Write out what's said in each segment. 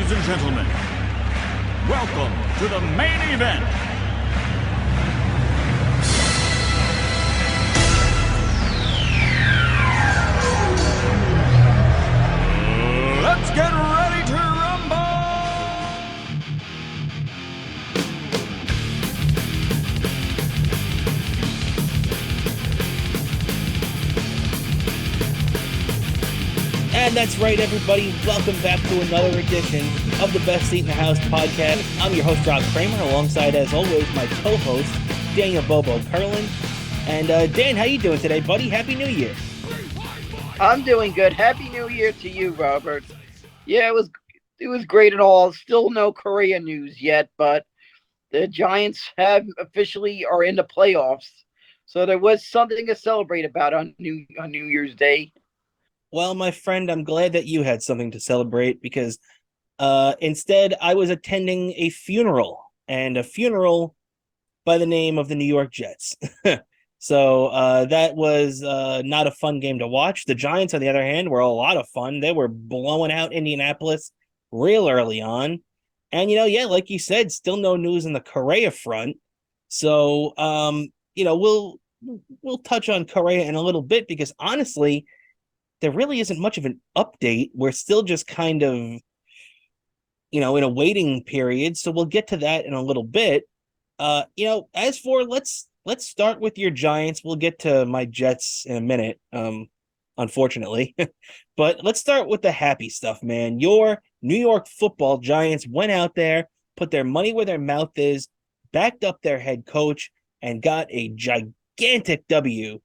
Ladies and gentlemen, welcome to the main event. Let's get ready to rumble! And that's right, everybody. Welcome back to another edition of the Best Seat in the House podcast. I'm your host, Rob Cramer, alongside, as always, my co-host, Daniel Bobo Kurlan. And Dan, how you doing today, buddy? Happy New Year. I'm doing good. Happy New Year to you, Robert. Yeah, it was great and all. Still no Correa news yet, but the Giants have officially are in the playoffs. So there was something to celebrate about on New Year's Day. Well, my friend, I'm glad that you had something to celebrate because instead I was attending a funeral, and a funeral by the name of the New York Jets. So that was not a fun game to watch. The Giants, on the other hand, were a lot of fun. They were blowing out Indianapolis real early on. And, like you said, still no news in the Correa front. So, we'll touch on Correa in a little bit because, honestly, there really isn't much of an update. We're still just kind of, in a waiting period. So we'll get to that in a little bit. As for let's start with your Giants. We'll get to my Jets in a minute, unfortunately. But let's start with the happy stuff, man. Your New York Football Giants went out there, put their money where their mouth is, backed up their head coach, and got a gigantic W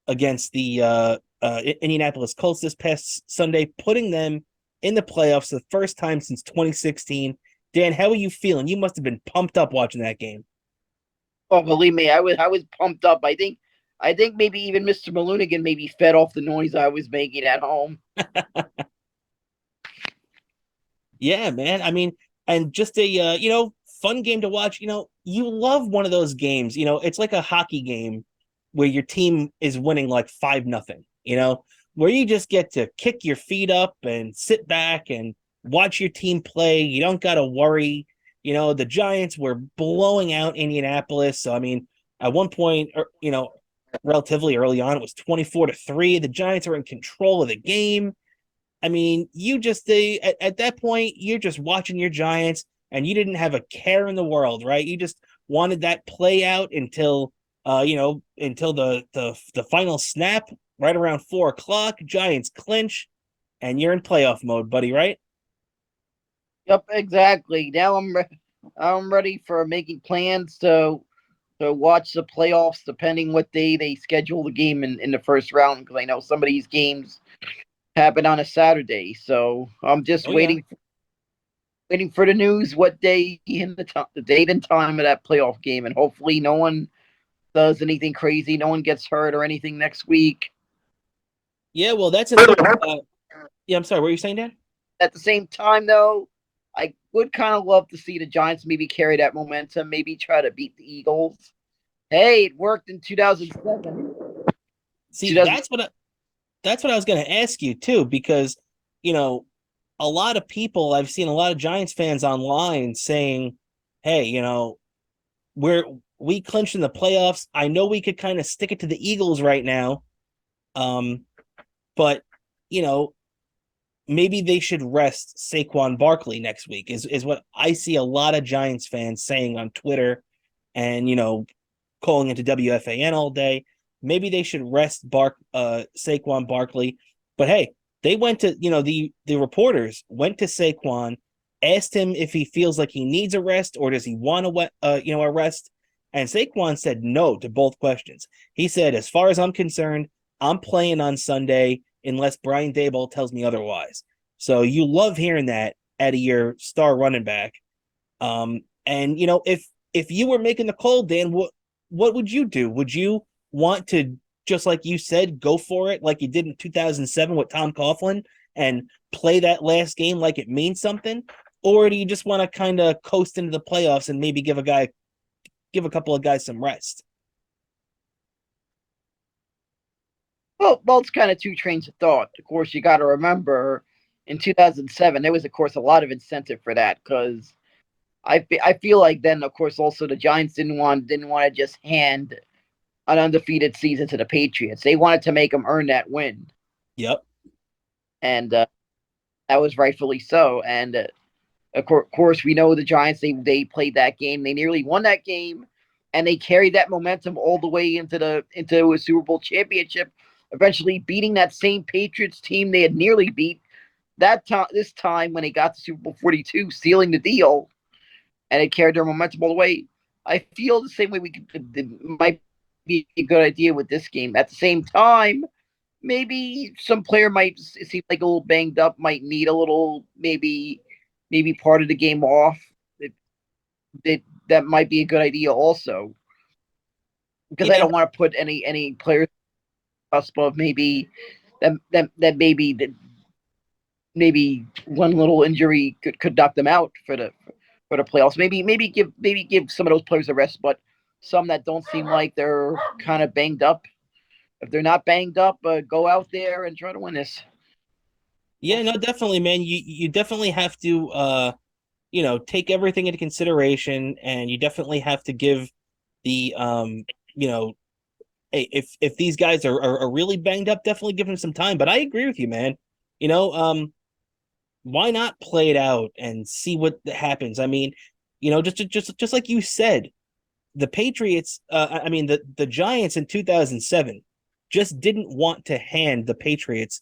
against the Indianapolis Colts this past Sunday, putting them in the playoffs for the first time since 2016. Dan, how are you feeling? You must have been pumped up watching that game. Oh, believe me, I was pumped up. I think maybe even Mr. Malunigan maybe fed off the noise I was making at home. Yeah, man. I mean, and just a fun game to watch. You love one of those games. It's like a hockey game where your team is winning like 5-0. Where you just get to kick your feet up and sit back and watch your team play. You don't got to worry. The Giants were blowing out Indianapolis. So, I mean, at one point, relatively early on, it was 24-3. The Giants were in control of the game. I mean, at that point, you're just watching your Giants and you didn't have a care in the world, right? You just wanted that play out until the final snap right around 4:00. Giants clinch and you're in playoff mode, buddy, right? Yep, exactly. Now I'm ready for making plans to watch the playoffs, depending what day they schedule the game in the first round. Because I know some of these games happen on a Saturday, so I'm just waiting for the news. What day in the date and time of that playoff game, and hopefully no one does anything crazy, no one gets hurt or anything next week. Yeah, well, that's another. I'm sorry. What were you saying, Dan? At the same time, though, I would kind of love to see the Giants maybe carry that momentum, maybe try to beat the Eagles. Hey, it worked in 2007. See, that's what I was going to ask you too, because a lot of people, I've seen a lot of Giants fans online saying, "Hey, we clinched in the playoffs. I know we could kind of stick it to the Eagles right now, but maybe they should rest Saquon Barkley next week," is what I see a lot of Giants fans saying on Twitter and, calling into WFAN all day. Maybe they should rest Saquon Barkley. But hey, they went to, the reporters went to Saquon, asked him if he feels like he needs a rest or does he want a rest. And Saquon said no to both questions. He said, as far as I'm concerned, I'm playing on Sunday unless Brian Daboll tells me otherwise. So you love hearing that out of your star running back. And if you were making the call, Dan, what would you do? Would you want to, just like you said, go for it like you did in 2007 with Tom Coughlin and play that last game like it means something? Or do you just want to kind of coast into the playoffs and maybe give a couple of guys some rest? Well, it's kind of two trains of thought. Of course, you got to remember in 2007, there was, of course, a lot of incentive for that because I feel like then, of course, also the Giants didn't want to just hand an undefeated season to the Patriots. They wanted to make them earn that win, Yep. and that was rightfully so. And of course, we know the Giants. They played that game. They nearly won that game, and they carried that momentum all the way into a Super Bowl championship. Eventually, beating that same Patriots team they had nearly beat that time. This time, when they got to Super Bowl 42, sealing the deal, and it carried their momentum all the way. I feel the same way. It might be a good idea with this game. At the same time, maybe some player might seem like a little banged up, might need a little maybe part of the game off. That might be a good idea also, because I don't want to put any players cusp of maybe that maybe one little injury could knock them out for the playoffs. Maybe give some of those players a rest, but some that don't seem like they're kind of banged up. If they're not banged up, go out there and try to win this. Yeah, no, definitely, man. You definitely have to take everything into consideration, and you definitely have to give the you know, hey, if these guys are really banged up, definitely give them some time. But I agree with you, man. You know, why not play it out and see what happens? I mean, just like you said, the Patriots, I mean, the Giants in 2007 just didn't want to hand the Patriots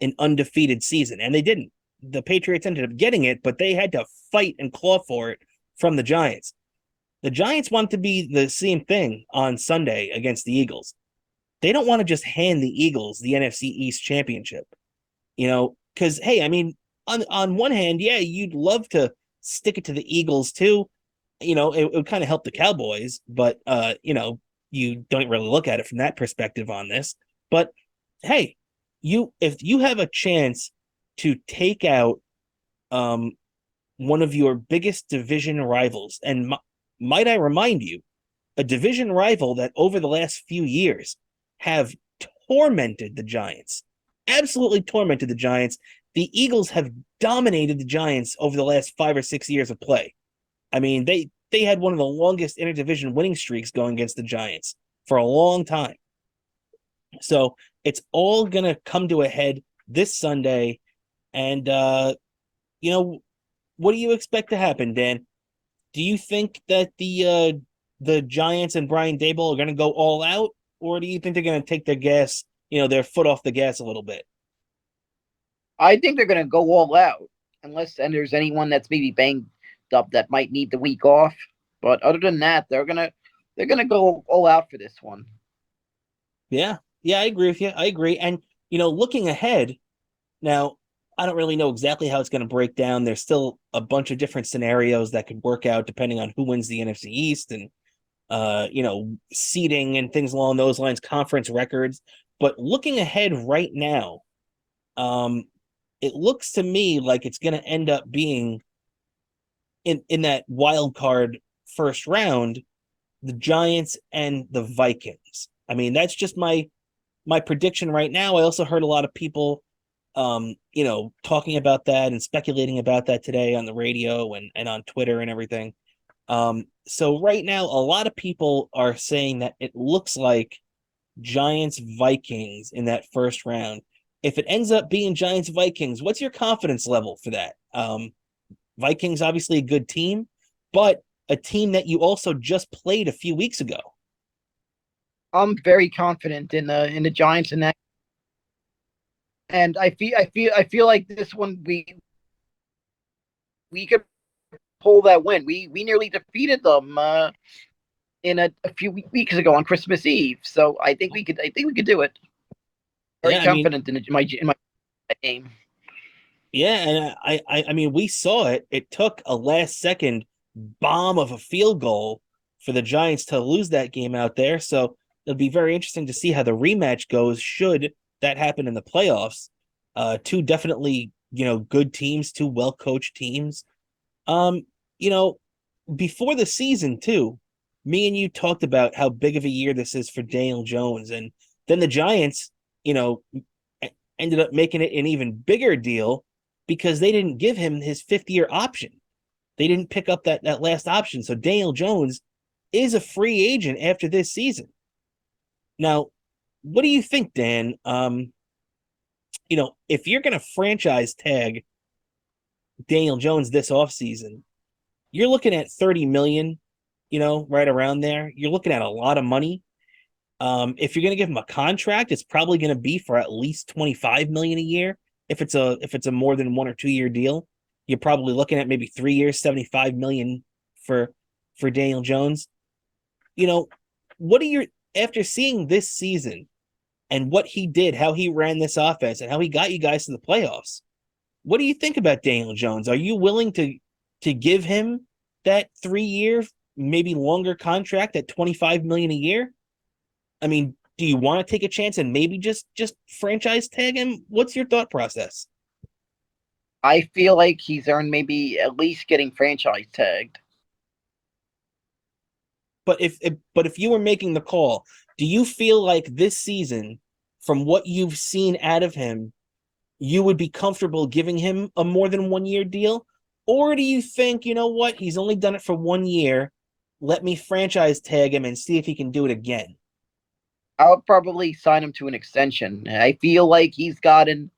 an undefeated season, and they didn't. The Patriots ended up getting it, but they had to fight and claw for it from the Giants. The Giants want to be the same thing on Sunday against the Eagles. They don't want to just hand the Eagles the NFC East championship, because, hey, I mean, on one hand, yeah, you'd love to stick it to the Eagles too. It would kind of help the Cowboys, but you don't really look at it from that perspective on this. But hey, if you have a chance to take out one of your biggest division rivals, and might I remind you, a division rival that over the last few years have tormented the Giants, absolutely tormented the Giants. The Eagles have dominated the Giants over the last 5 or 6 years of play. I mean, they had one of the longest interdivision winning streaks going against the Giants for a long time. So it's all going to come to a head this Sunday. And, what do you expect to happen, Dan? Do you think that the Giants and Brian Daboll are going to go all out, or do you think they're going to take their foot off the gas a little bit? I think they're going to go all out, unless there's anyone that's maybe banged up that might need the week off. But other than that, they're gonna go all out for this one. Yeah, I agree with you. I agree. And looking ahead, now I don't really know exactly how it's going to break down. There's still a bunch of different scenarios that could work out depending on who wins the NFC East and seeding and things along those lines, conference records. But looking ahead right now, it looks to me like it's going to end up being in that wild card first round, the Giants and the Vikings. I mean, that's just my prediction right now. I also heard a lot of people talking about that and speculating about that today on the radio and on Twitter and everything. So right now, a lot of people are saying that it looks like Giants Vikings in that first round. If it ends up being Giants Vikings, what's your confidence level for that? Vikings, obviously a good team, but a team that you also just played a few weeks ago. I'm very confident in the Giants in that, and I feel like this one we could pull that win. We nearly defeated them in a few weeks ago on Christmas Eve, so I think we could do it. Very confident in my game. Yeah, and I mean, we saw it. It took a last second bomb of a field goal for the Giants to lose that game out there. So it'll be very interesting to see how the rematch goes should that happen in the playoffs. Two definitely, good teams, two well-coached teams. Before the season too, me and you talked about how big of a year this is for Daniel Jones, and then the Giants, ended up making it an even bigger deal because they didn't give him his fifth-year option. They didn't pick up that last option. So Daniel Jones is a free agent after this season. Now, what do you think, Dan? If you're going to franchise tag Daniel Jones this offseason, you're looking at 30 million, right around there. You're looking at a lot of money. If you're going to give him a contract, it's probably going to be for at least 25 million a year. If it's a more than 1 or 2 year deal, you're probably looking at maybe 3 years, 75 million for Daniel Jones. What are your, after seeing this season and what he did, how he ran this offense and how he got you guys to the playoffs, what do you think about Daniel Jones? Are you willing to give him that 3 year, maybe longer contract at 25 million a year? I mean, do you want to take a chance and maybe just franchise tag him? What's your thought process? I feel like he's earned maybe at least getting franchise tagged. But if you were making the call, do you feel like this season, from what you've seen out of him, you would be comfortable giving him a more than 1 year deal? Or do you think, you know what, he's only done it for 1 year, let me franchise tag him and see if he can do it again? I would probably sign him to an extension. I feel like he's finally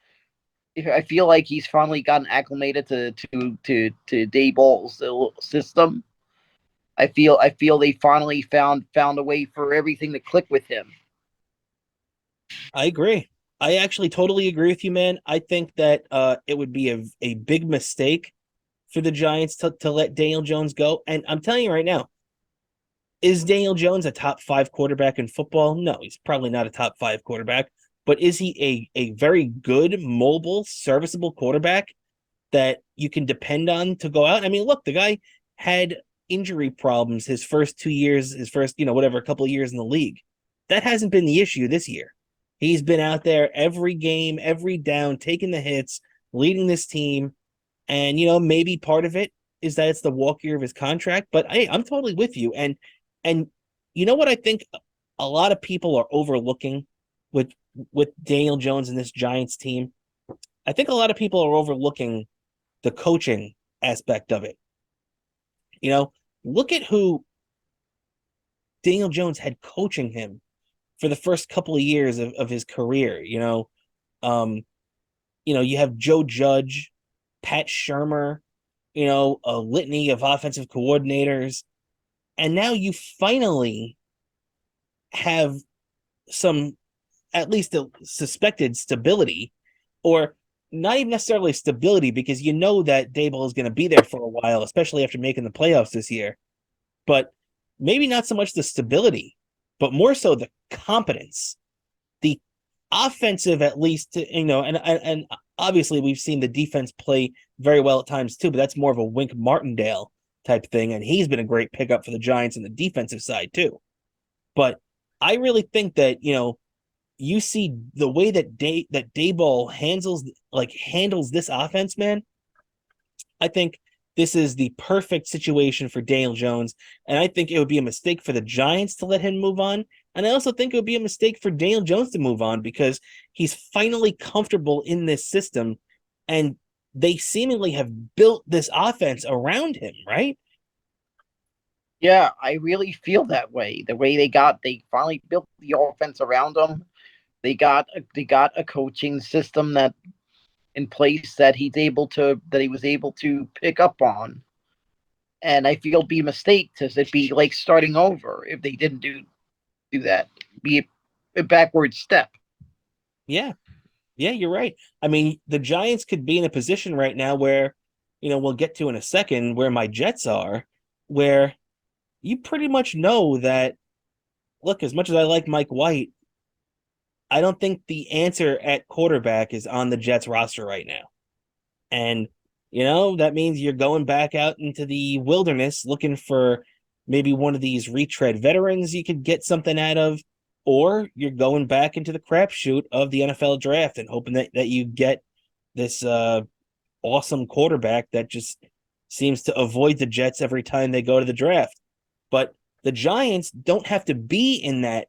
gotten acclimated to Dayball's system. I feel they finally found a way for everything to click with him. I agree. I actually totally agree with you, man. I think that it would be a big mistake for the Giants to let Daniel Jones go. And I'm telling you right now, is Daniel Jones a top 5 quarterback in football? No, he's probably not a top 5 quarterback. But is he a very good, mobile, serviceable quarterback that you can depend on to go out? I mean, look, the guy had injury problems his first 2 years, his first, a couple of years in the league. That hasn't been the issue this year. He's been out there every game, every down, taking the hits, leading this team. And, maybe part of it is that it's the walk year of his contract. But hey, I'm totally with you. And you know what I think a lot of people are overlooking with Daniel Jones and this Giants team? I think a lot of people are overlooking the coaching aspect of it. Look at who Daniel Jones had coaching him for the first couple of years of his career. You have Joe Judge, Pat Shurmur, a litany of offensive coordinators. And now you finally have some, at least a suspected stability, or not even necessarily stability, because you know that Daboll is going to be there for a while, especially after making the playoffs this year. But maybe not so much the stability, but more so the competence, the offensive, at least, and obviously we've seen the defense play very well at times too, but that's more of a Wink Martindale type thing, and he's been a great pickup for the Giants on the defensive side too. But I really think that, you see the way that Daboll handles this offense, man. I think this is the perfect situation for Daniel Jones, and I think it would be a mistake for the Giants to let him move on. And I also think it would be a mistake for Daniel Jones to move on, because he's finally comfortable in this system, and they seemingly have built this offense around him, right? Yeah, I really feel that way. The way they finally built the offense around him. They got a coaching system that in place that he was able to pick up on. And I feel it'd be a mistake to be like starting over if they didn't do that. Be a backward step. Yeah. Yeah, you're right. I mean, the Giants could be in a position right now where, we'll get to in a second, where my Jets are, where you pretty much know that, look, as much as I like Mike White, I don't think the answer at quarterback is on the Jets roster right now. And, that means you're going back out into the wilderness looking for maybe one of these retread veterans you could get something out of, or you're going back into the crapshoot of the NFL draft and hoping that you get this awesome quarterback that just seems to avoid the Jets every time they go to the draft. But the Giants don't have to be in that,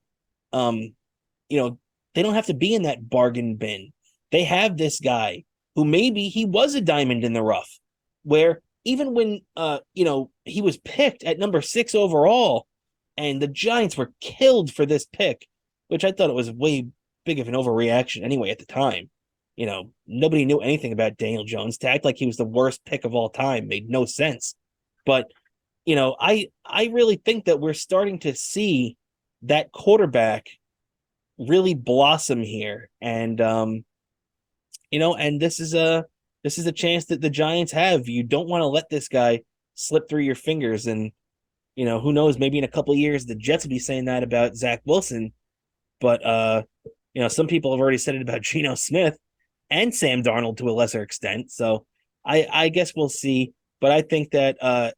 they don't have to be in that bargain bin. They have this guy who maybe he was a diamond in the rough, where even when he was picked at number 6 overall, and the Giants were killed for this pick, which I thought it was way big of an overreaction anyway at the time. Nobody knew anything about Daniel Jones. To act like he was the worst pick of all time made no sense. But I really think that we're starting to see that quarterback really blossom here, and and this is a chance that the Giants have. You don't want to let this guy slip through your fingers, and who knows, maybe in a couple of years the Jets will be saying that about Zach Wilson, but some people have already said it about Geno Smith and Sam Darnold to a lesser extent. So I guess we'll see, but I think that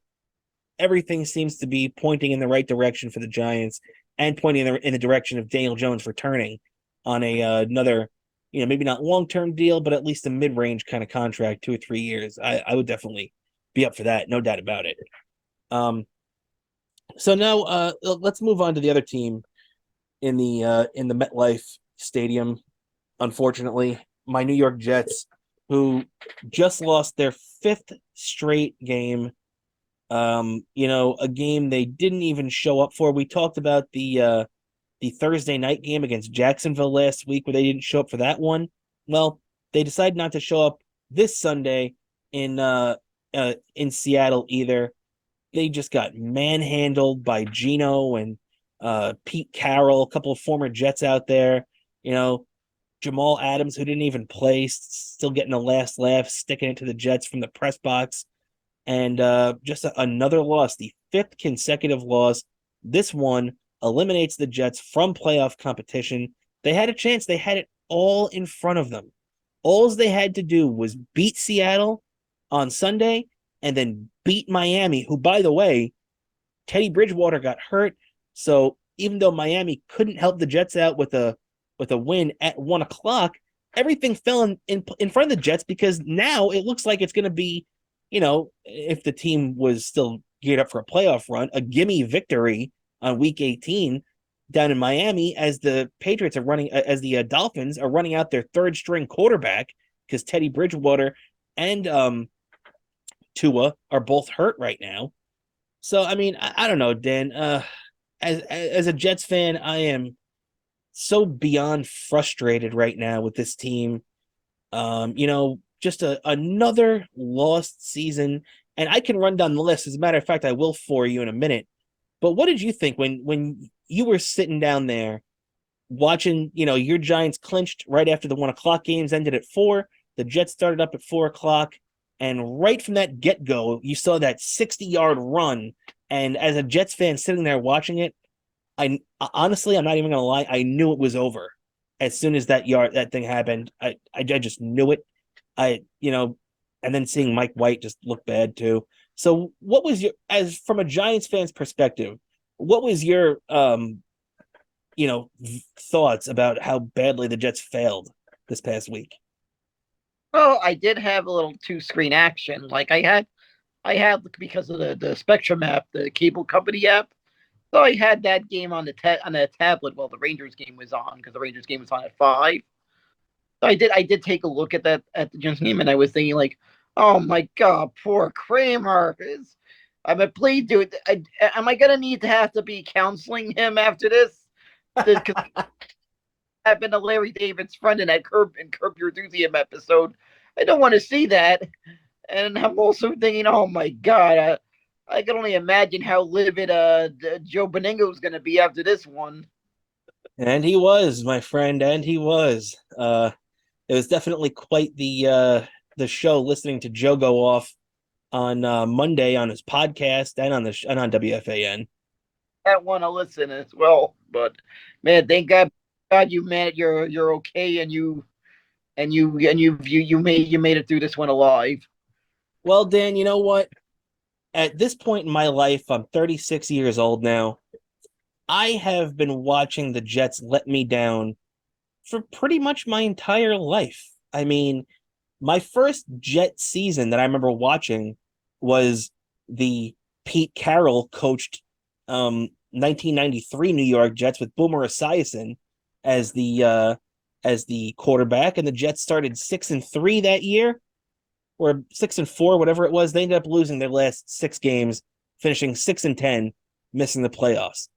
everything seems to be pointing in the right direction for the Giants, and pointing in the direction of Daniel Jones returning on another, maybe not long-term deal, but at least a mid-range kind of contract, 2 or 3 years. I would definitely be up for that, no doubt about it. So now let's move on to the other team in the MetLife Stadium. Unfortunately, my New York Jets, who just lost their 5th straight game. A game they didn't even show up for. We talked about the Thursday night game against Jacksonville last week, where they didn't show up for that one. Well, they decided not to show up this Sunday in Seattle either. They just got manhandled by Geno and Pete Carroll, a couple of former Jets out there. Jamal Adams, who didn't even play, still getting a last laugh, sticking it to the Jets from the press box. And just another loss, the 5th consecutive loss. This one eliminates the Jets from playoff competition. They had a chance. They had it all in front of them. All they had to do was beat Seattle on Sunday and then beat Miami, who, by the way, Teddy Bridgewater got hurt. So even though Miami couldn't help the Jets out with a win at 1:00, everything fell in front of the Jets, because now it looks like it's going to be, if the team was still geared up for a playoff run, a gimme victory on week 18 down in Miami, as the Patriots are running, as the Dolphins are running out their 3rd string quarterback, because Teddy Bridgewater and Tua are both hurt right now. So, I mean, I don't know, Dan. As a Jets fan, I am so beyond frustrated right now with this team. Just another lost season. And I can run down the list. As a matter of fact, I will for you in a minute. But what did you think when you were sitting down there watching, your Giants clinched right after the 1:00 games ended at 4? The Jets started up at 4:00. And right from that get-go, you saw that 60-yard run. And as a Jets fan sitting there watching it, I honestly, I'm not even going to lie, I knew it was over as soon as that thing happened. I just knew it. And then seeing Mike White just look bad too. So what was as from a Giants fan's perspective, what was your thoughts about how badly the Jets failed this past week? Well, I did have a little 2-screen action. Like I had because of the Spectrum app, the cable company app. So I had that game on the tablet while the Rangers game was on, because the Rangers game was on at 5. So I did take a look at the Giants game, and I was thinking, like, oh my god, poor Cramer. I'm a please, dude. Am I gonna need to have to be counseling him after this? Because I've been to Larry David's friend in that Curb Your Enthusiasm episode. I don't want to see that. And I'm also thinking, oh my god, I can only imagine how livid Joe Beningo is going to be after this one. And he was, my friend, and he was. It was definitely quite the show listening to Joe go off on Monday on his podcast and on WFAN. I want to listen as well, but man, thank God you man, you're okay, and you made it through this one alive. Well, Dan, you know what? At this point in my life, I'm 36 years old now. I have been watching the Jets let me down for pretty much my entire life. I mean, my first Jet season that I remember watching was the Pete Carroll coached 1993 New York Jets with Boomer Esiason as the as the quarterback, and the Jets started 6-3 that year, or 6-4, whatever it was. They ended up losing their last 6 games, finishing 6-10, missing the playoffs.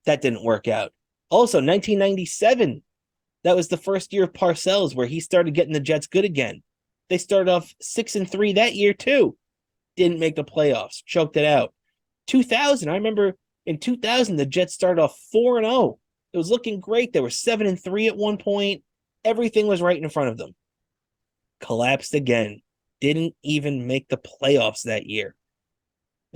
That didn't work out. Also, 1997, that was the first year of Parcells where he started getting the Jets good again. They started off 6-3 that year too. Didn't make the playoffs, choked it out. 2000, I remember in 2000 the Jets started off 4-0. It was looking great. They were 7-3 at one point. Everything was right in front of them. Collapsed again. Didn't even make the playoffs that year.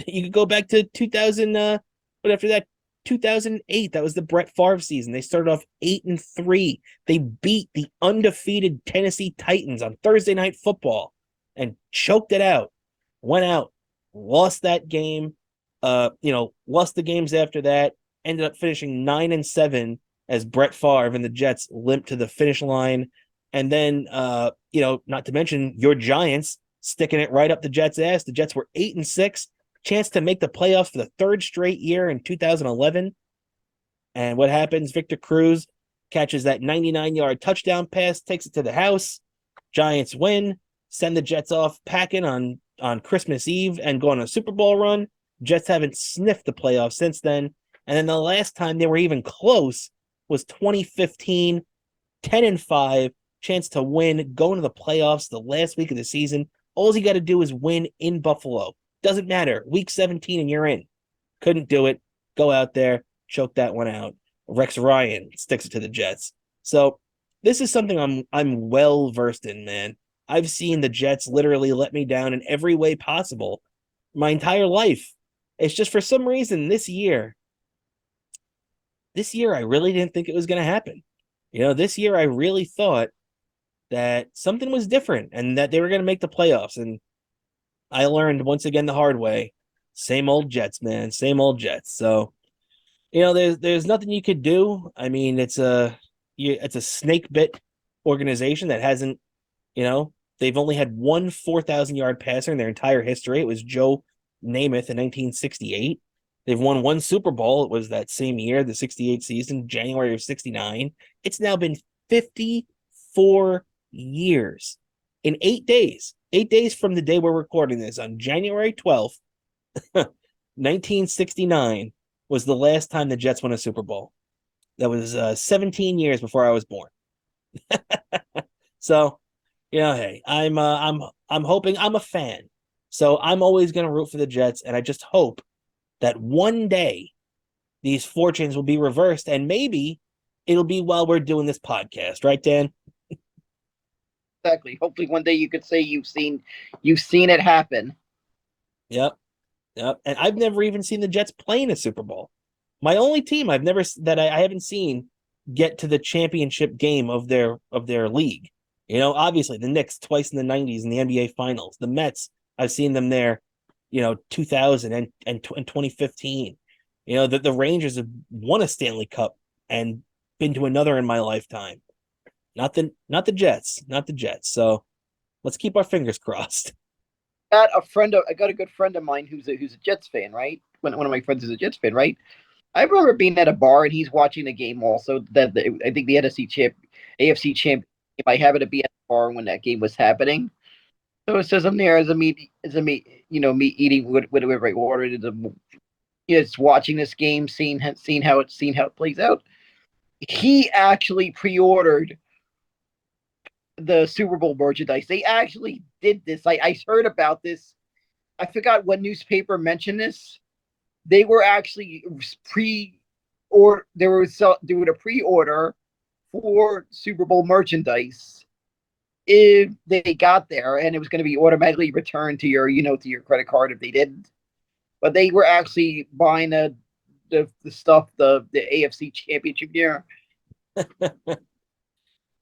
You could go back to 2000, but after that, 2008, that was the Brett Favre season. They started off 8-3. They beat the undefeated Tennessee Titans on Thursday Night Football and choked it out. Went out, lost that game, lost the games after that, ended up finishing 9-7 as Brett Favre and the Jets limped to the finish line. And then, not to mention your Giants sticking it right up the Jets' ass. The Jets were 8-6, chance to make the playoffs for the 3rd straight year in 2011. And what happens? Victor Cruz catches that 99-yard touchdown pass, takes it to the house. Giants win, send the Jets off packing on Christmas Eve and go on a Super Bowl run. Jets haven't sniffed the playoffs since then. And then the last time they were even close was 2015, 10-5, chance to win, go into the playoffs the last week of the season. All you got to do is win in Buffalo. Doesn't matter. Week 17 and you're in. Couldn't do it. Go out there, choke that one out. Rex Ryan sticks it to the Jets. So this is something I'm well versed in, man. I've seen the Jets literally let me down in every way possible my entire life. It's just for some reason this year I really didn't think it was going to happen. This year I really thought that something was different and that they were going to make the playoffs. And I learned once again the hard way. Same old Jets, man. Same old Jets. So, there's nothing you could do. I mean, it's a snake bit organization that hasn't, they've only had one 4,000-yard passer in their entire history. It was Joe Namath in 1968. They've won one Super Bowl. It was that same year, the 68 season, January of 69. It's now been 54 years in 8 days. 8 days from the day we're recording this, on January 12th, 1969 was the last time the Jets won a Super Bowl. That was 17 years before I was born. So, hey, I'm hoping. I'm a fan, so I'm always going to root for the Jets, and I just hope that one day these fortunes will be reversed, and maybe it'll be while we're doing this podcast, right, Dan? Exactly. Hopefully, one day you could say you've seen it happen. Yep. And I've never even seen the Jets play in a Super Bowl. My only team I haven't seen get to the championship game of their league. Obviously the Knicks twice in the 90s in the NBA Finals. The Mets, I've seen them there, 2000 and 2015. The Rangers have won a Stanley Cup and been to another in my lifetime. Not the Jets. So let's keep our fingers crossed. I got a good friend of mine who's a Jets fan, right? One of my friends is a Jets fan, right? I remember being at a bar and he's watching the game also. I think the AFC champ. I happened to be at the bar when that game was happening. So it says I'm there as a me eating whatever I ordered. Just watching this game, seeing how it plays out. He actually pre-ordered the Super Bowl merchandise. They actually did this. I heard about this. I forgot what newspaper mentioned this. They were actually doing a pre-order for Super Bowl merchandise if they got there, and it was going to be automatically returned to your credit card if they didn't. But they were actually buying the stuff, the AFC Championship year.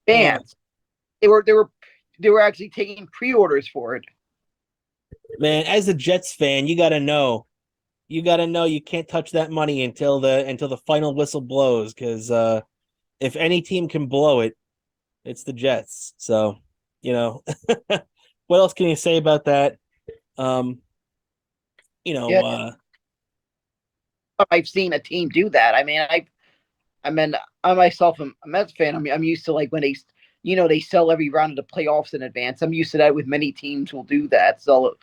Fans. They were actually taking pre-orders for it. Man, as a Jets fan, you gotta know you can't touch that money until the final whistle blows, because if any team can blow it, it's the Jets. So, what else can you say about that? I've seen a team do that. I myself am a Mets fan. I'm used to, like, when they sell every round of the playoffs in advance. I'm used to that with many teams will do that. So,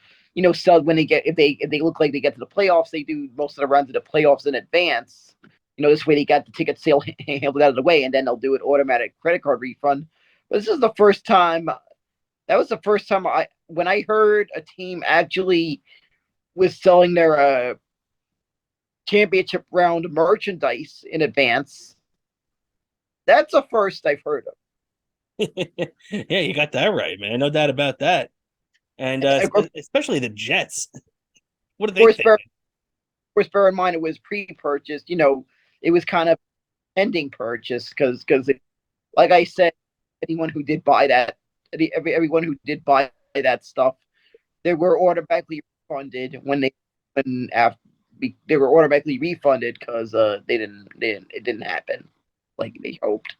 sell when they get if they look like they get to the playoffs, they do most of the rounds of the playoffs in advance. This way they got the ticket sale handled out of the way, and then they'll do an automatic credit card refund. But this is the first time. That was the first time when I heard a team actually was selling their championship round merchandise in advance. That's a first I've heard of. Yeah, you got that right, man. No doubt about that. And especially the Jets. What do they think? Of course, bear in mind it was pre-purchased. It was kind of pending purchase because, like I said, anyone who did buy that, everyone who did buy that stuff, they were automatically refunded they were automatically refunded because it didn't happen like they hoped.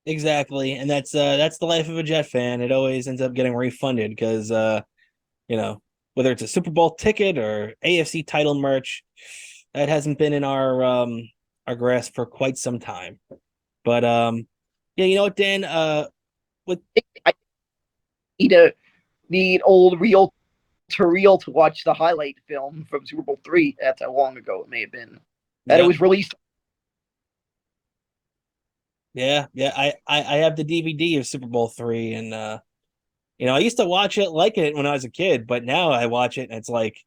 Exactly, and that's the life of a Jet fan. It always ends up getting refunded because whether it's a Super Bowl ticket or AFC title merch, that hasn't been in our grasp for quite some time. But yeah, you know what, Dan? With I need old reel to watch the highlight film from Super Bowl III. That's how long ago it may have been that it was released. Yeah, I have the DVD of Super Bowl III, and I used to watch it, liking it when I was a kid, but now I watch it and it's like,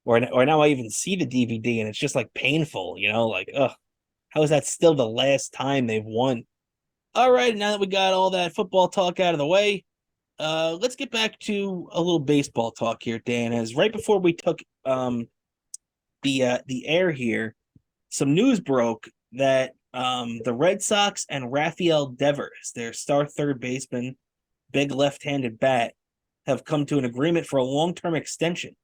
or now I even see the DVD and it's just like painful, like, how is that still the last time they've won? All right, now that we got all that football talk out of the way, let's get back to a little baseball talk here, Dan. As right before we took the air here, some news broke that the Red Sox and Rafael Devers, their star third baseman, big left-handed bat, have come to an agreement for a long-term extension.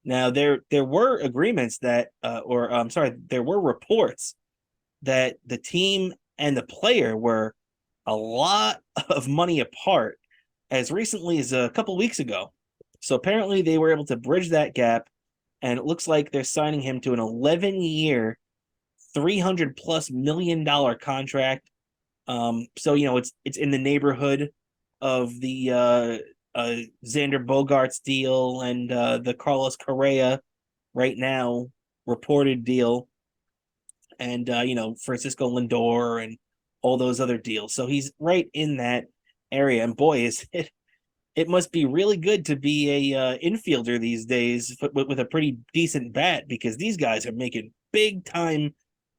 Now, there were agreements that, there were reports that the team and the player were a lot of money apart as recently as a couple weeks ago. So apparently they were able to bridge that gap, and it looks like they're signing him to an 11-year, $300+ million contract. So it's in the neighborhood of the Xander Bogaerts deal and the Carlos Correa right now reported deal, and Francisco Lindor and all those other deals. So he's right in that area, and boy, is it must be really good to be a infielder these days with a pretty decent bat, because these guys are making big time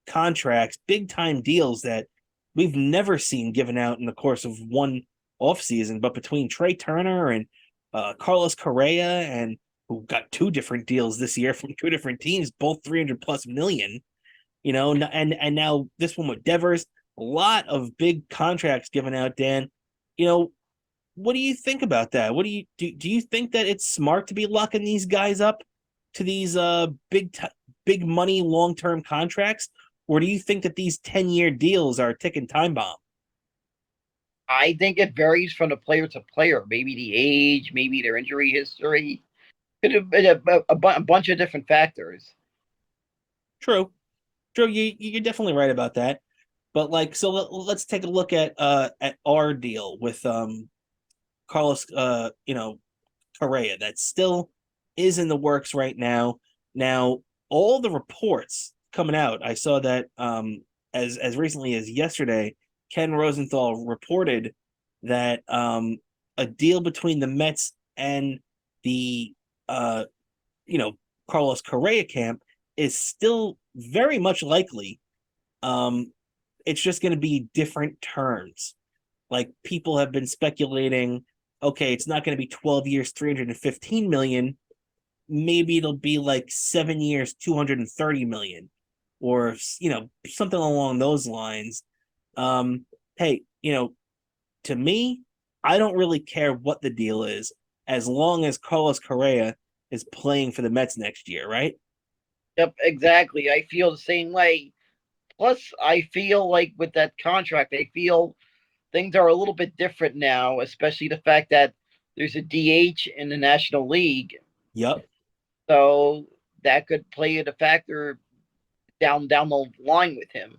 contracts, big time deals that we've never seen given out in the course of one offseason. But between Trey Turner and Carlos Correa, and who got two different deals this year from two different teams, both 300+ million, and now this one with Devers, a lot of big contracts given out, Dan. What do you think about that? What do you think that it's smart to be locking these guys up to these big money long-term contracts, or do you think that these 10-year deals are a ticking time bomb? I think it varies from the player to player. Maybe the age, maybe their injury history. Could have been a bunch of different factors. True. You're definitely right about that. But let's take a look at our deal with Carlos Correa that still is in the works right now. Now, all the reports coming out, I saw that as recently as yesterday, Ken Rosenthal reported that a deal between the Mets and the Carlos Correa camp is still very much likely. It's just going to be different terms. Like, people have been speculating, okay, it's not going to be 12 years, 315 million. Maybe it'll be like 7 years, 230 million, or something along those lines. Hey, to me, I don't really care what the deal is as long as Carlos Correa is playing for the Mets next year, right? Yep, exactly. I feel the same way. Plus, I feel like with that contract, I feel things are a little bit different now, especially the fact that there's a DH in the National League. Yep. So that could play a factor down the line with him.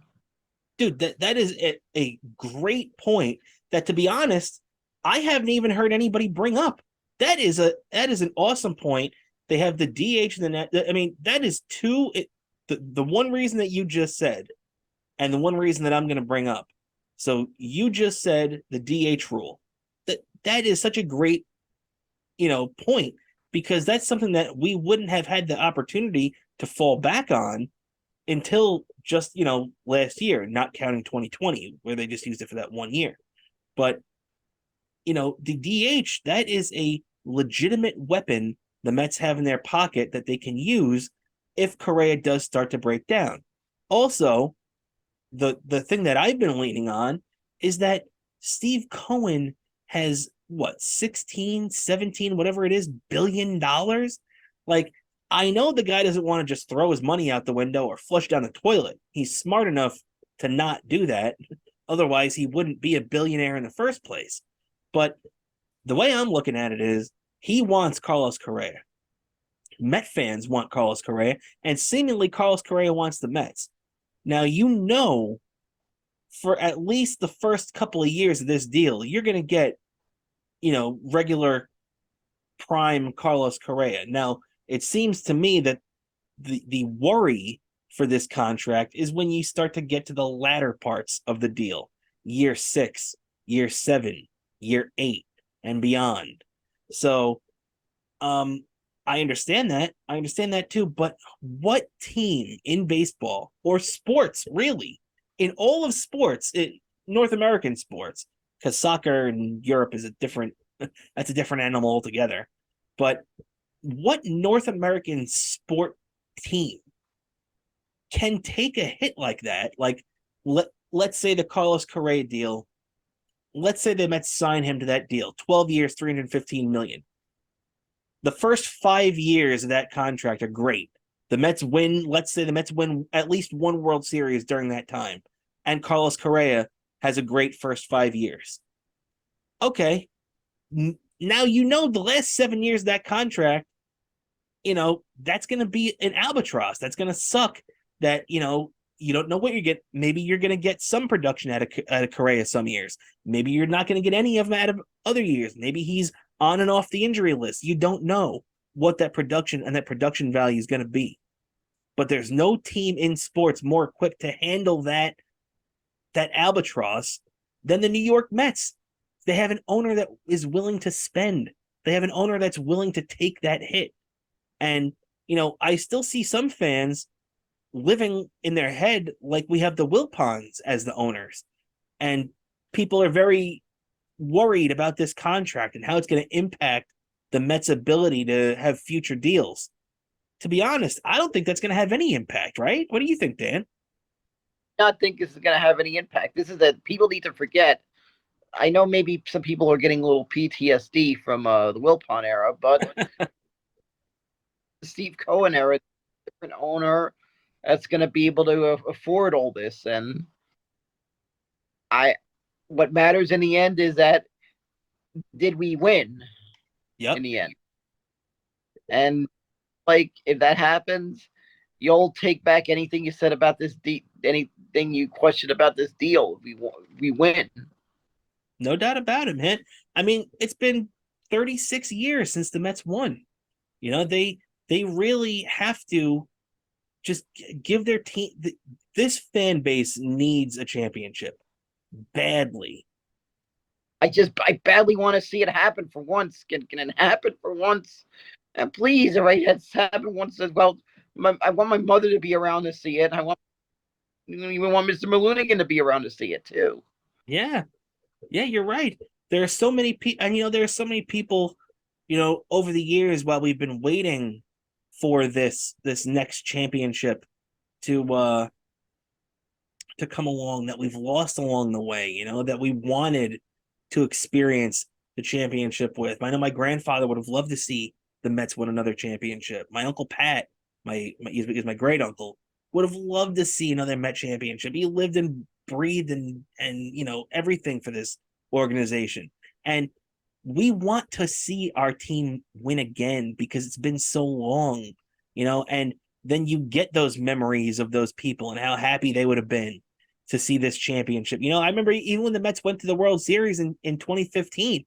Dude, that is a great point, that, to be honest, I haven't even heard anybody bring up. That is an awesome point. They have the DH and the net. I mean, that is the one reason that you just said, and the one reason that I'm going to bring up. So you just said the DH rule. That is such a great, point, because that's something that we wouldn't have had the opportunity to fall back on until just, last year, not counting 2020, where they just used it for that 1 year. But, the DH, that is a legitimate weapon the Mets have in their pocket that they can use if Correa does start to break down. Also, the thing that I've been leaning on is that Steve Cohen has 16, 17, whatever it is, $billion. Like, I know the guy doesn't want to just throw his money out the window or flush down the toilet. He's smart enough to not do that. Otherwise, he wouldn't be a billionaire in the first place. But the way I'm looking at it is he wants Carlos Correa. Met fans want Carlos Correa, and seemingly Carlos Correa wants the Mets. Now, for at least the first couple of years of this deal, you're going to get, regular prime Carlos Correa. Now, it seems to me that the worry for this contract is when you start to get to the latter parts of the deal, year 6, year 7, year 8, and beyond. So, I understand that. I understand that too. But what team in baseball or sports, really, in all of sports, North American sports, because soccer in Europe is that's a different animal altogether. But what North American sport team can take a hit like that? Like, let's say the Carlos Correa deal. Let's say the Mets sign him to that deal, 12 years, $315 million. The first 5 years of that contract are great. The Mets win. Let's say the Mets win at least one World Series during that time, and Carlos Correa has a great first 5 years. Okay, now the last 7 years of that contract, that's going to be an albatross. That's going to suck. That you don't know what you get. Maybe you're going to get some production out of Correa some years. Maybe you're not going to get any of them out of other years. Maybe he's on and off the injury list. You don't know what that production and that production value is going to be. But there's no team in sports more equipped to handle that albatross than the New York Mets. They have an owner that is willing to spend. They have an owner that's willing to take that hit. And, I still see some fans living in their head like we have the Wilpons as the owners. And people are very worried about this contract and how it's going to impact the Mets' ability to have future deals. To be honest, I don't think that's going to have any impact, right? What do you think, Dan? I don't think this is going to have any impact. This is that people need to forget. I know maybe some people are getting a little PTSD from the Wilpon era, but the Steve Cohen era, different owner that's going to be able to afford all this. And what matters in the end is that did we win? Yep. In the end. And if that happens, you'll take back anything you said about this anything you questioned about this deal. We win. No doubt about it, man. I mean, it's been 36 years since the Mets won. They really have to just give their team. This fan base needs a championship badly. I badly want to see it happen for once. Can it happen for once? And please, if it happen once as well. I want my mother to be around to see it. I even want Mr. Malunigan to be around to see it too. Yeah, you're right. There are so many people, and there are so many people, over the years while we've been waiting for this next championship to come along, that we've lost along the way. That we wanted to experience the championship with. I know my grandfather would have loved to see the Mets win another championship. My Uncle Pat, he's my great uncle, would have loved to see another Met championship. He lived and breathed and everything for this organization. And we want to see our team win again because it's been so long, and then you get those memories of those people and how happy they would have been. to see this championship. I remember even when the Mets went to the World Series in 2015,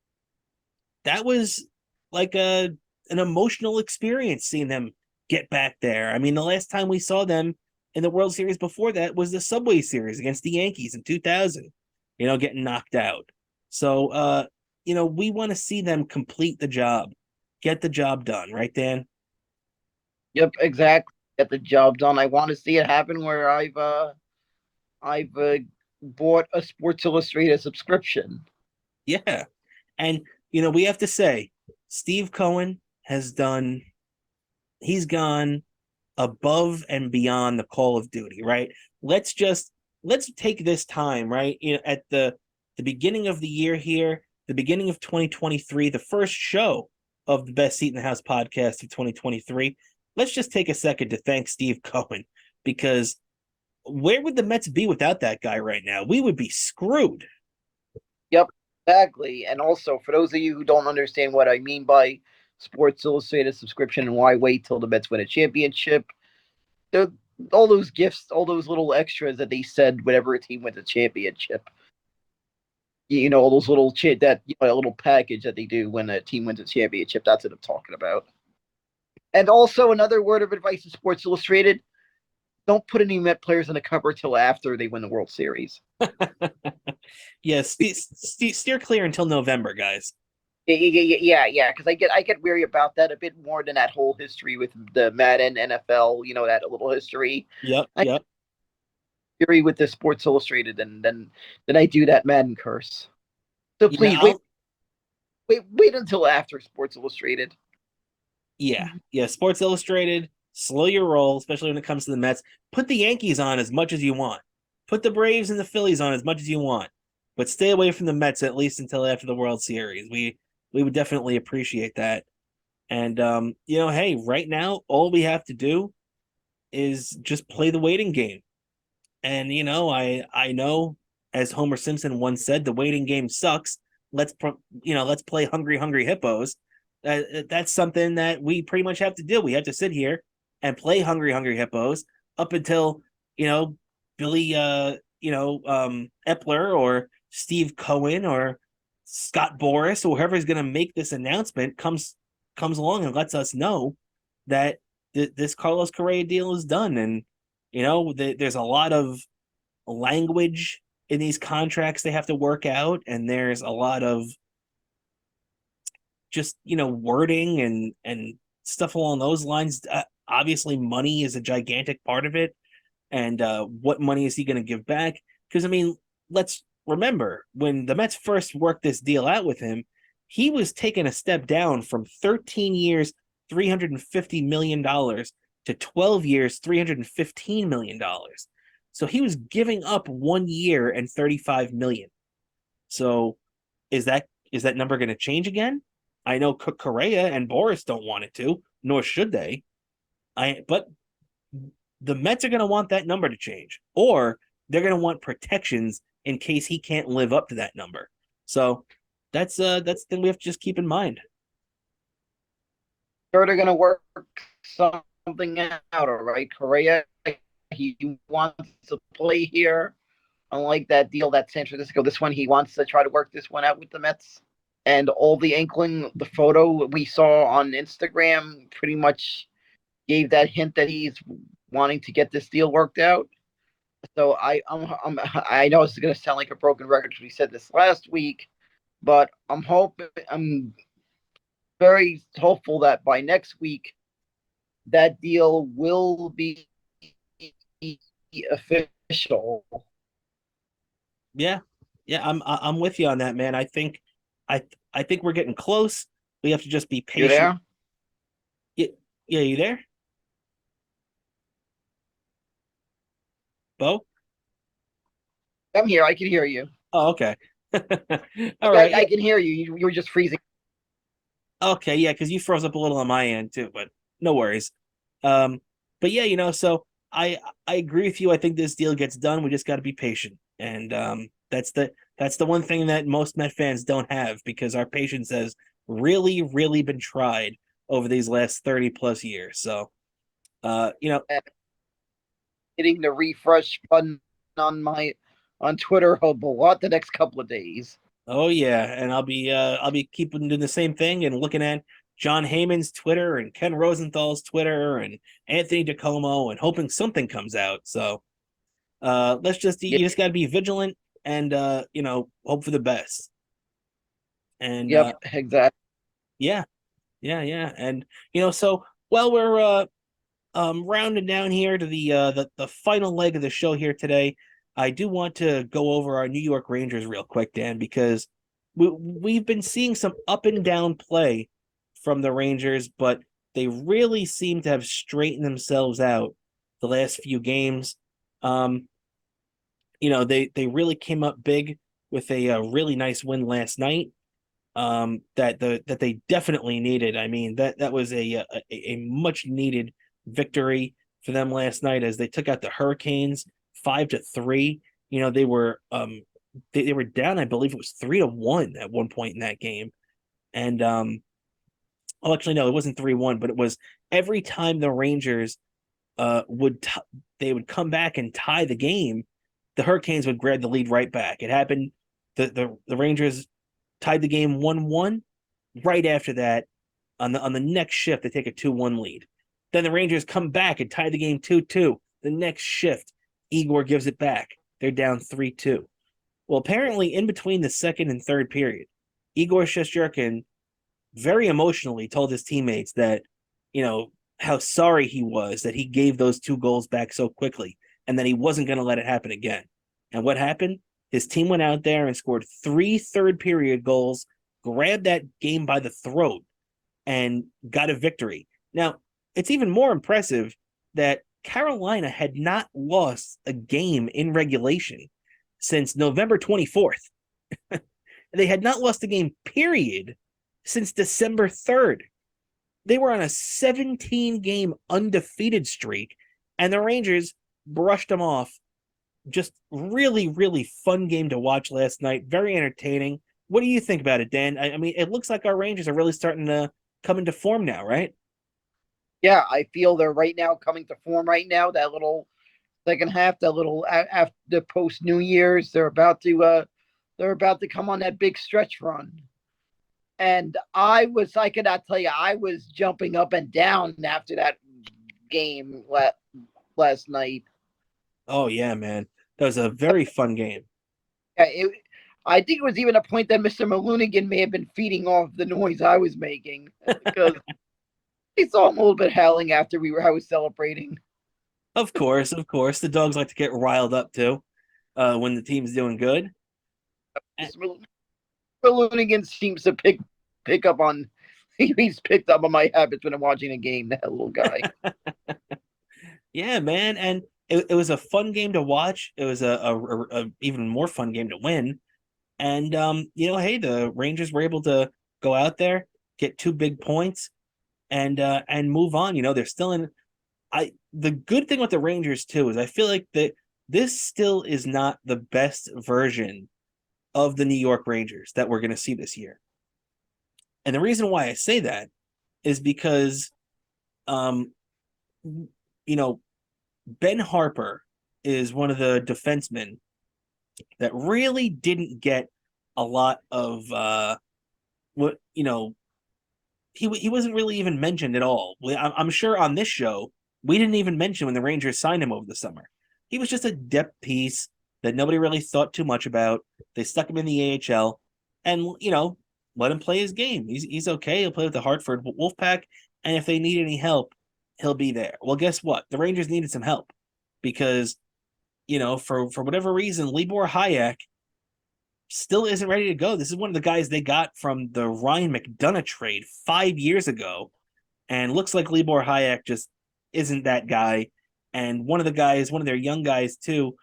that was like an emotional experience seeing them get back there. I mean, the last time we saw them in the World Series before that was the Subway Series against the Yankees in 2000, getting knocked out. So, we want to see them complete the job, get the job done, right, Dan? Yep, exactly. Get the job done. I want to see it happen where I've bought a Sports Illustrated subscription. Yeah. And, we have to say, Steve Cohen he's gone above and beyond the call of duty, right? Let's take this time, right? At the beginning of the year here, the beginning of 2023, the first show of the Best Seat in the House podcast of 2023. Let's just take a second to thank Steve Cohen, because where would the Mets be without that guy right now? We would be screwed. Yep, exactly. And also, for those of you who don't understand what I mean by Sports Illustrated subscription and why wait till the Mets win a championship, all those gifts, all those little extras that they said whenever a team wins a championship. All those little a little package that they do when a team wins a championship. That's what I'm talking about. And also, another word of advice to Sports Illustrated: don't put any Met players in the cover till after they win the World Series. Yes, steer clear until November, guys. Yeah. Because I get weary about that a bit more than that whole history with the Madden NFL. That little history. Yep. Weary with the Sports Illustrated, and then I do that Madden curse. So please wait until after Sports Illustrated. Yeah. Sports Illustrated, slow your roll, especially when it comes to the Mets. Put the Yankees on as much as you want. Put the Braves and the Phillies on as much as you want, but stay away from the Mets at least until after the World Series. We would definitely appreciate that. And hey, right now all we have to do is just play the waiting game. And I know, as Homer Simpson once said, the waiting game sucks. Let's play hungry hippos. That's something that we pretty much have to do. We have to sit here and play hungry hippos up until Billy Epler or Steve Cohen or Scott Boras or whoever is going to make this announcement comes along and lets us know that this Carlos Correa deal is done. And there's a lot of language in these contracts they have to work out, and there's a lot of just wording and stuff along those lines. Obviously money is a gigantic part of it, and what money is he going to give back? Because I mean, let's remember, when the Mets first worked this deal out with him, he was taking a step down from 13 years $350 million to 12 years $315 million. So he was giving up 1 year and 35 million. So is that number going to change again? I know Correa and Boras don't want it to, nor should they. But the Mets are going to want that number to change, or they're going to want protections in case he can't live up to that number. So that's the thing we have to just keep in mind. Sure, they're going to work something out, all right? Correa, he wants to play here. Unlike that deal that San Francisco, this one he wants to try to work this one out with the Mets. And all the photo we saw on Instagram pretty much gave that hint that he's wanting to get this deal worked out. So I know it's going to sound like a broken record because we said this last week, but I'm very hopeful that by next week that deal will be official. Yeah, I'm with you on that, man. I think we're getting close. We have to just be patient. You there? Yeah, you there, Bo? I'm here. I can hear you. Oh, okay. All right. I can hear you. You were just freezing. Okay, yeah, because you froze up a little on my end too, but no worries. But yeah, so I agree with you. I think this deal gets done. We just got to be patient, and that's the one thing that most Met fans don't have, because our patience has really, really been tried over these last 30 plus years. So, Hitting the refresh button on my on Twitter a lot the next couple of days. Oh yeah, and I'll be keeping doing the same thing and looking at John Heyman's Twitter and Ken Rosenthal's Twitter and Anthony DiComo and hoping something comes out. So let's just Yep. you just got to be vigilant and hope for the best. And Yep, exactly. yeah, yeah, and so while we're rounding down here to the final leg of the show here today, I do want to go over our New York Rangers real quick, Dan, because we've been seeing some up and down play from the Rangers, but they really seem to have straightened themselves out the last few games. They really came up big with a really nice win last night. That they definitely needed. I mean, that was a much needed victory for them last night as they took out the Hurricanes 5-3. They were they were down, I believe it was 3-1 at one point in that game. And well, actually no, it wasn't 3-1, but it was every time the Rangers they would come back and tie the game, the Hurricanes would grab the lead right back. It happened. The Rangers tied the game 1-1. Right after that, on the next shift, they take a 2-1 lead. Then the Rangers come back and tie the game 2-2. The next shift, Igor gives it back. They're down 3-2. Well, apparently, in between the second and third period, Igor Shesterkin very emotionally told his teammates that, how sorry he was that he gave those 2 goals back so quickly and that he wasn't going to let it happen again. And what happened? His team went out there and scored 3 third period goals, grabbed that game by the throat, and got a victory. Now, it's even more impressive that Carolina had not lost a game in regulation since November 24th. They had not lost a game, period, since December 3rd. They were on a 17-game undefeated streak, and the Rangers brushed them off. Just really, really fun game to watch last night. Very entertaining. What do you think about it, Dan? I mean, it looks like our Rangers are really starting to come into form now, right? Yeah, I feel they're right now coming to form right now. That little second half, that little after the post New Year's, they're about to come on that big stretch run. And I cannot tell you, I was jumping up and down after that game last night. Oh yeah, man. That was a very fun game. I think it was even a point that Mr. Malunigan may have been feeding off the noise I was making because I saw him a little bit howling after I was celebrating. Of course. The dogs like to get riled up too when the team's doing good. Mr. Malunigan seems to pick up on he's picked up on my habits when I'm watching a game, that little guy. Yeah, man. And it was a fun game to watch. It was a even more fun game to win. And hey, the Rangers were able to go out there, get 2 big points, and move on. They're still in. The good thing with the Rangers too is I feel like that this still is not the best version of the New York Rangers that we're going to see this year. And the reason why I say that is because, um, Ben Harper is one of the defensemen that really didn't get a lot of he wasn't really even mentioned at all. I'm sure on this show we didn't even mention when the Rangers signed him over the summer. He was just a depth piece that nobody really thought too much about. They stuck him in the AHL, and let him play his game. He's okay. He'll play with the Hartford Wolfpack, and if they need any help, he'll be there. Well, guess what? The Rangers needed some help because for whatever reason, Libor Hayek still isn't ready to go. This is one of the guys they got from the Ryan McDonough trade 5 years ago, and looks like Libor Hayek just isn't that guy. And one of their young guys too,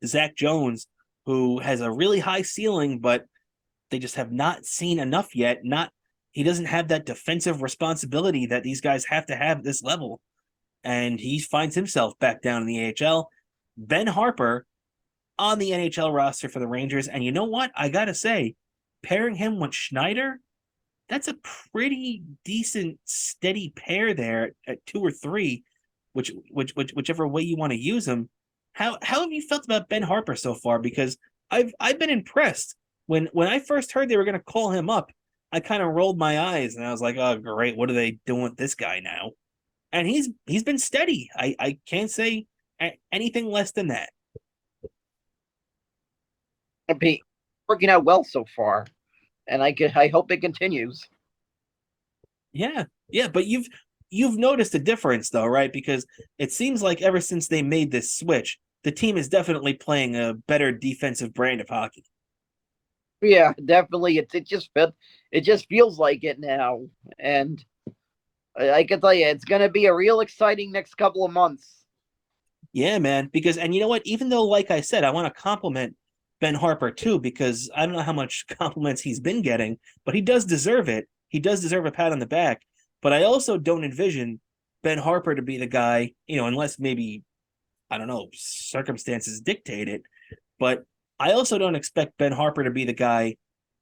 Zach Jones, who has a really high ceiling, but they just have not seen enough yet. He doesn't have that defensive responsibility that these guys have to have at this level. And he finds himself back down in the AHL. Ben Harper on the NHL roster for the Rangers. And you know what? I got to say, pairing him with Schneider, that's a pretty decent, steady pair there at 2 or 3, whichever way you want to use them. how have you felt about Ben Harper so far? Because I've been impressed. When I first heard they were going to call him up, I kind of rolled my eyes and I was like, oh great, what are they doing with this guy now? And he's been steady. I can't say anything less than that. Be working out well so far, and I hope it continues. Yeah, yeah, but you've noticed a difference though, right? Because it seems like ever since they made this switch, the team is definitely playing a better defensive brand of hockey. Yeah, definitely. It just feels like it now, and I can tell you, it's going to be a real exciting next couple of months. Yeah, man. Because and you know what? Even though, like I said, I want to compliment Ben Harper too, because I don't know how much compliments he's been getting, but he does deserve it. He does deserve a pat on the back. But I also don't envision Ben Harper to be the guy, unless maybe I don't know, circumstances dictate it. But I also don't expect Ben Harper to be the guy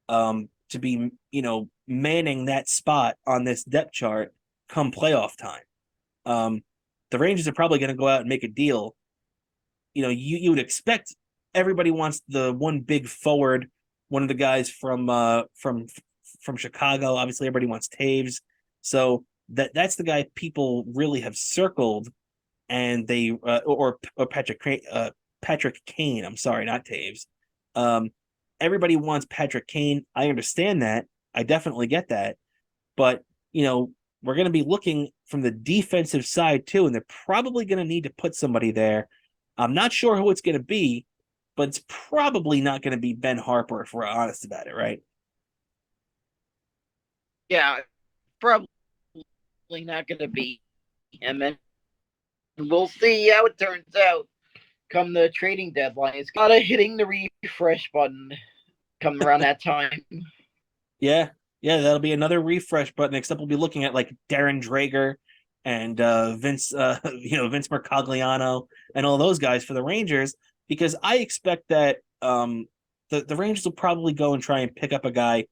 to be, manning that spot on this depth chart come playoff time. Um, the Rangers are probably going to go out and make a deal. You would expect everybody wants the one big forward, one of the guys from Chicago. Obviously, everybody wants Taves, so that's the guy people really have circled, and they or Patrick Kane. I'm sorry, not Taves. Um, everybody wants Patrick Kane. I understand that. I definitely get that, but we're going to be looking from the defensive side too, and they're probably going to need to put somebody there. I'm not sure who it's going to be, but it's probably not going to be Ben Harper if we're honest about it, right? Yeah, probably not going to be him, and we'll see how it turns out come the trading deadline. It's got a hitting the refresh button coming around that time. Yeah, yeah, that'll be another refresh button. Except we'll be looking at like Darren Drager and Vince Mercogliano and all those guys for the Rangers, because I expect that the Rangers will probably go and try and pick up a guy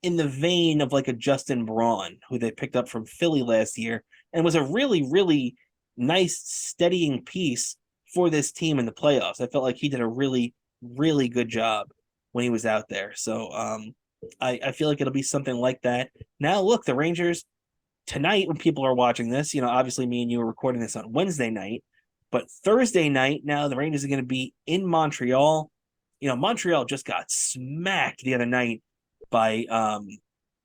in the vein of like a Justin Braun, who they picked up from Philly last year and was a really, really nice steadying piece for this team in the playoffs. I felt like he did a really, really good job when he was out there. So I feel like it'll be something like that. Now, look, the Rangers tonight, when people are watching this, obviously me and you are recording this on Wednesday night, but Thursday night, now the Rangers are going to be in Montreal. Montreal just got smacked the other night by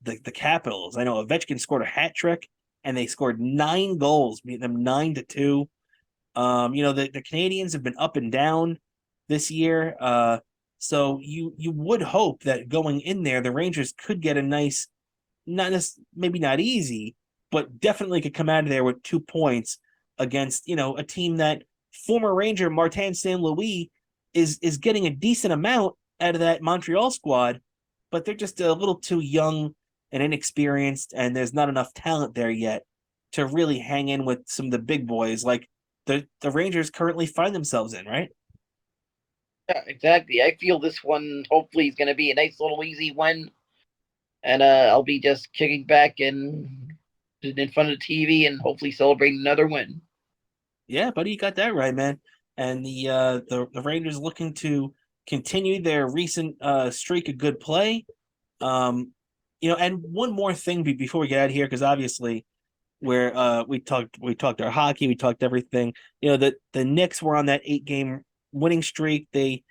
the Capitals. I know Ovechkin scored a hat trick, and they scored 9 goals, beating them 9-2. The Canadians have been up and down this year. So you would hope that going in there, the Rangers could get a nice, maybe not easy, but definitely could come out of there with 2 points against a team that former Ranger Martin St. Louis is getting a decent amount out of that Montreal squad, but they're just a little too young and inexperienced, and there's not enough talent there yet to really hang in with some of the big boys like the Rangers currently find themselves in, right? Yeah, exactly. I feel this one hopefully is going to be a nice little easy win, and I'll be just kicking back and in front of the TV and hopefully celebrating another win. Yeah, buddy, you got that right, man. And the Rangers looking to continue their recent streak of good play. And one more thing before we get out of here, because obviously we talked our hockey, we talked everything. The Knicks were on that 8-game winning streak. They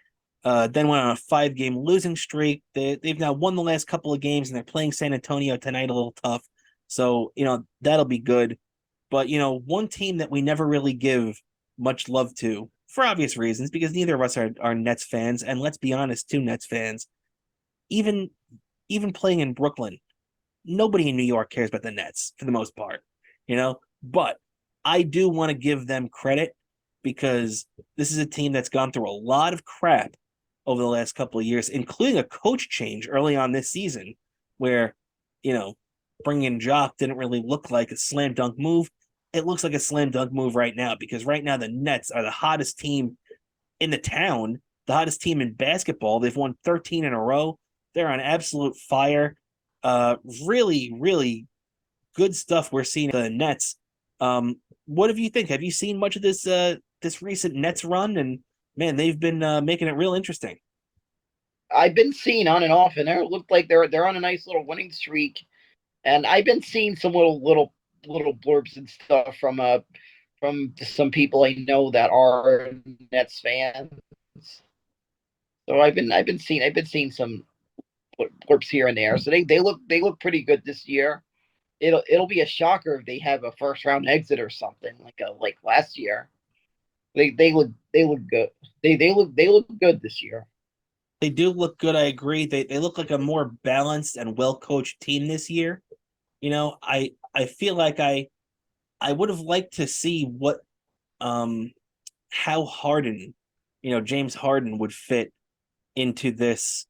then went on a 5-game losing streak. They've now won the last couple of games, and they're playing San Antonio tonight, a little tough. So that'll be good. But one team that we never really give much love to, for obvious reasons, because neither of us are Nets fans, and let's be honest, two Nets fans. Even playing in Brooklyn, nobody in New York cares about the Nets for the most part, But I do want to give them credit, because this is a team that's gone through a lot of crap over the last couple of years, including a coach change early on this season, where bringing in Jock didn't really look like a slam dunk move. It looks like a slam dunk move right now, because right now the Nets are the hottest team in the town, the hottest team in basketball. They've won 13 in a row. They're on absolute fire. Really, really good stuff we're seeing the Nets. What do you think? Have you seen much of this recent Nets run, and man, they've been making it real interesting. I've been seeing on and off, and it looked like they're on a nice little winning streak. And I've been seeing some little blurbs and stuff from some people I know that are Nets fans. So I've been seeing some blurbs here and there. So they look pretty good this year. It'll be a shocker if they have a first round exit or something like last year. They look good. They look good this year. They do look good. I agree. They look like a more balanced and well coached team this year. I feel like I would have liked to see what how Harden, James Harden would fit into this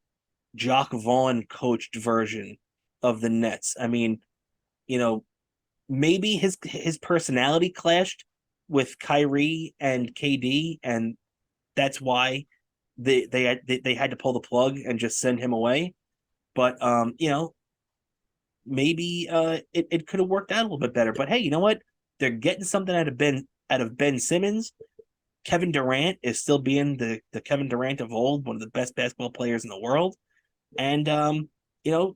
Jock Vaughn coached version of the Nets. I mean, you know, maybe his personality clashed with Kyrie and KD, and that's why they had to pull the plug and just send him away. But maybe it could have worked out a little bit better. But hey, you know what? They're getting something out of Ben Simmons. Kevin Durant is still being the Kevin Durant of old, one of the best basketball players in the world. And you know,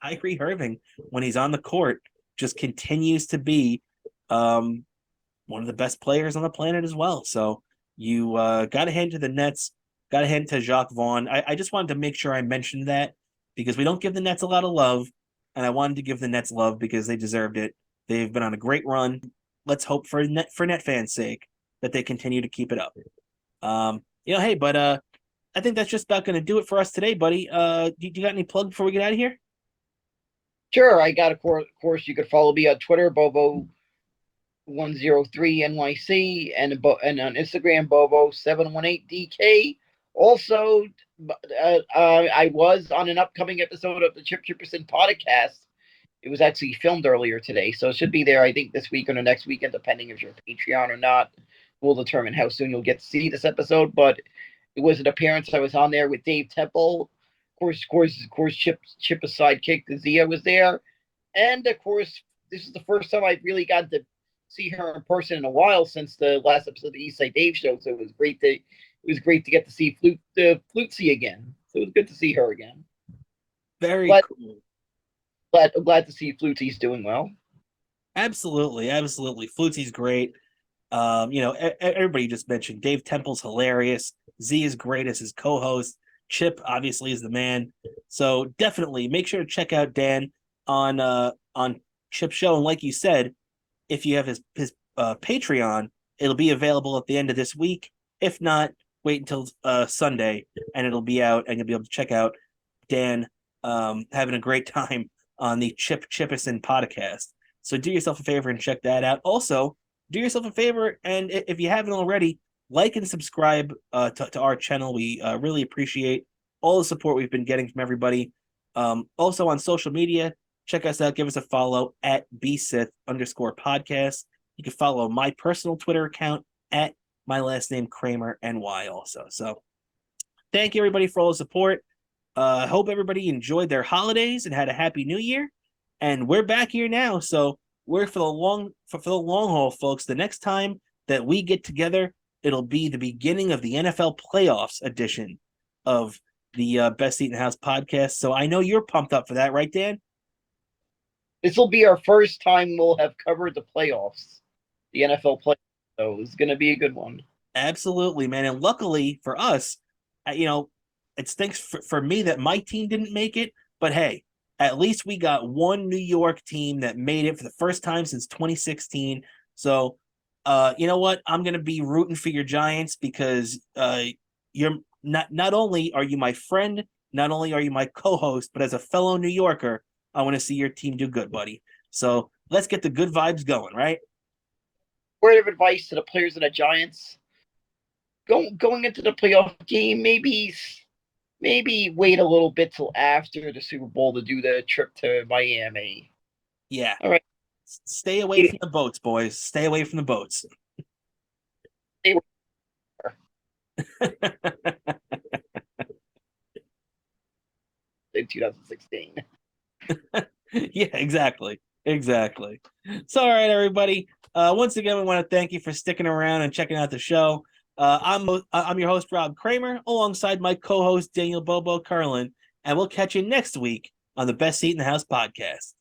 Kyrie Irving, when he's on the court, just continues to be one of the best players on the planet as well. So you got to hand to the Nets, got to hand to Jacques Vaughn. I just wanted to make sure I mentioned that because we don't give the Nets a lot of love, and I wanted to give the Nets love because they deserved it. They've been on a great run. Let's hope for net fans' sake that they continue to keep it up. Hey, but I think that's just about going to do it for us today, buddy. Do you got any plug before we get out of here? Sure, I got of course you could follow me on Twitter, Bobo 103 NYC, and on Instagram, Bobo 718 DK. Also, I was on an upcoming episode of the Chip Chipperson podcast. It was actually filmed earlier today, so it should be there, I think, this week or the next weekend, depending if you're Patreon or not. Will determine how soon you'll get to see this episode. But it was an appearance. I was on there with Dave Temple. Of course, Chip's sidekick, Zia, was there. And of course, this is the first time I really got to see her in person in a while since the last episode of the Eastside Dave show. So it was great to get to see Flutesy again. So it was good to see her again. Very cool. Glad to see Flutesy's doing well. Absolutely. Flutesy's great. Everybody just mentioned Dave Temple's hilarious. Z is great as his co-host. Chip obviously is the man. So definitely make sure to check out Dan on Chip's show. And like you said, if you have his Patreon, it'll be available at the end of this week. If not, wait until Sunday, and it'll be out, and you'll be able to check out Dan having a great time on the Chip Chippison podcast. So do yourself a favor and check that out. Also, do yourself a favor, and if you haven't already, like and subscribe to our channel. We really appreciate all the support we've been getting from everybody. Also on social media, check us out. Give us a follow at bsith_podcast. You can follow my personal Twitter account at my last name Cramer NY also. So thank you everybody for all the support. Hope everybody enjoyed their holidays and had a happy new year. And we're back here now, so we're for the long haul, folks. The next time that we get together, it'll be the beginning of the NFL playoffs edition of the Best Seat in the House podcast. So I know you're pumped up for that, right, Dan? This will be our first time we'll have covered the playoffs, the NFL playoffs. So it's going to be a good one. Absolutely, man. And luckily for us, it stinks for me that my team didn't make it. But hey, at least we got one New York team that made it for the first time since 2016. So, you know what? I'm going to be rooting for your Giants because you're not only are you my friend, not only are you my co-host, but as a fellow New Yorker, I want to see your team do good, buddy. So let's get the good vibes going, right? Word of advice to the players of the Giants: going into the playoff game, maybe wait a little bit till after the Super Bowl to do the trip to Miami. Yeah. All right. Stay away from the boats, boys. Stay away from the boats. Stay in 2016. Yeah, exactly. So, all right, everybody. Once again, we want to thank you for sticking around and checking out the show. I'm your host, Rob Cramer, alongside my co-host, Daniel Bobo Kurlan, and we'll catch you next week on the Best Seat in the House podcast.